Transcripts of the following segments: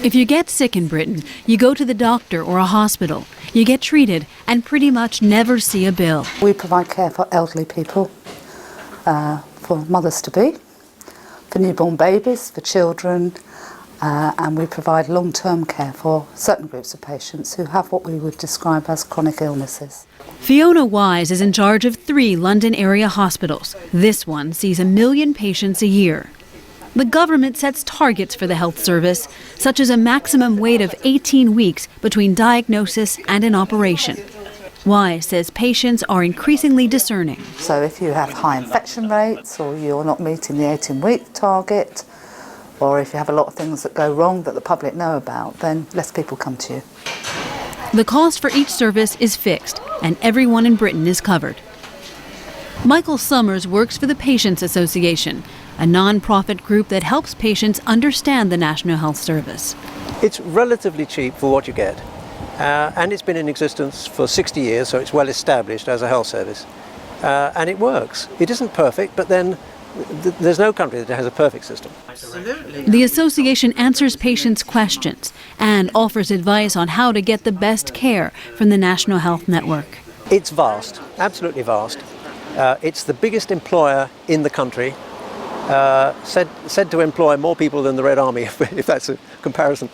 If you get sick in Britain, you go to the doctor or a hospital. You get treated and pretty much never see a bill. We provide care for elderly people, for mothers-to-be, for newborn babies, for children, and we provide long-term care for certain groups of patients who have what we would describe as chronic illnesses. Fiona Wise is in charge of 3 London area hospitals. This one sees 1 million patients a year. The government sets targets for the health service, such as a maximum wait of 18 weeks between diagnosis and an operation. Wise says patients are increasingly discerning. So if you have high infection rates, or you're not meeting the 18-week target, or if you have a lot of things that go wrong that the public know about, then less people come to you. The cost for each service is fixed, and everyone in Britain is covered. Michael Summers works for the Patients Association, a non-profit group that helps patients understand the National Health Service. It's relatively cheap for what you get, and it's been in existence for 60 years, so it's well established as a health service, and it works. It isn't perfect, but then there's no country that has a perfect system. The association answers patients' questions and offers advice on how to get the best care from the National Health Network. It's vast, absolutely vast. It's the biggest employer in the country, said to employ more people than the Red Army, if that's a comparison.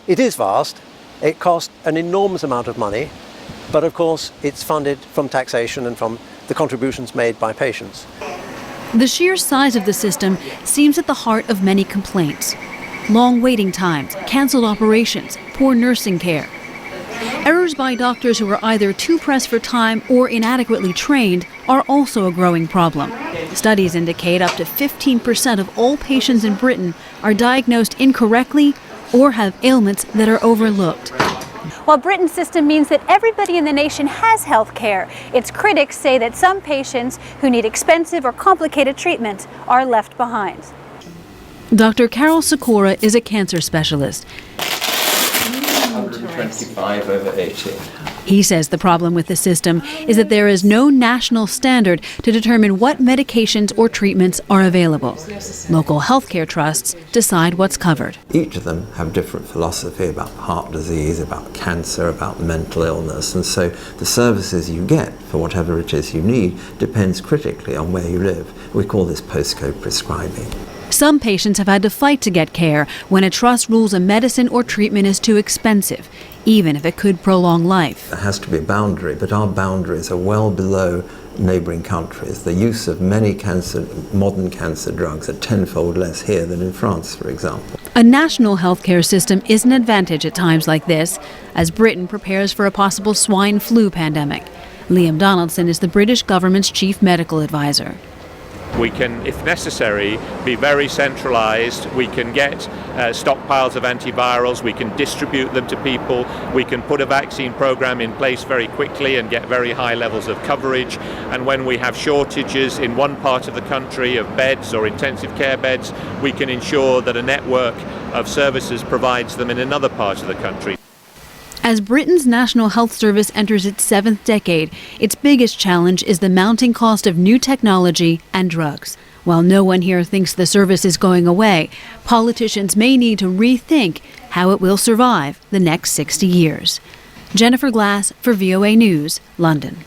It is vast. It costs an enormous amount of money, but of course it's funded from taxation and from the contributions made by patients. The sheer size of the system seems at the heart of many complaints. Long waiting times, cancelled operations, poor nursing care. Errors by doctors who are either too pressed for time or inadequately trained are also a growing problem. Studies indicate up to 15% of all patients in Britain are diagnosed incorrectly or have ailments that are overlooked. While Britain's system means that everybody in the nation has health care, its critics say that some patients who need expensive or complicated treatment are left behind. Dr. Carol Sikora is a cancer specialist. 125 over 80. He says the problem with the system is that there is no national standard to determine what medications or treatments are available. Local healthcare trusts decide what's covered. Each of them have different philosophy about heart disease, about cancer, about mental illness, and so the services you get for whatever it is you need depends critically on where you live. We call this postcode prescribing. Some patients have had to fight to get care when a trust rules a medicine or treatment is too expensive, even if it could prolong life. There has to be a boundary, but our boundaries are well below neighbouring countries. The use of many modern cancer drugs are tenfold less here than in France, for example. A national healthcare system is an advantage at times like this, as Britain prepares for a possible swine flu pandemic. Liam Donaldson is the British government's chief medical advisor. We can, if necessary, be very centralised. We can get stockpiles of antivirals, we can distribute them to people, we can put a vaccine programme in place very quickly and get very high levels of coverage. And when we have shortages in one part of the country of beds or intensive care beds, we can ensure that a network of services provides them in another part of the country. As Britain's National Health Service enters its 7th decade, its biggest challenge is the mounting cost of new technology and drugs. While no one here thinks the service is going away, politicians may need to rethink how it will survive the next 60 years. Jennifer Glasse for VOA News, London.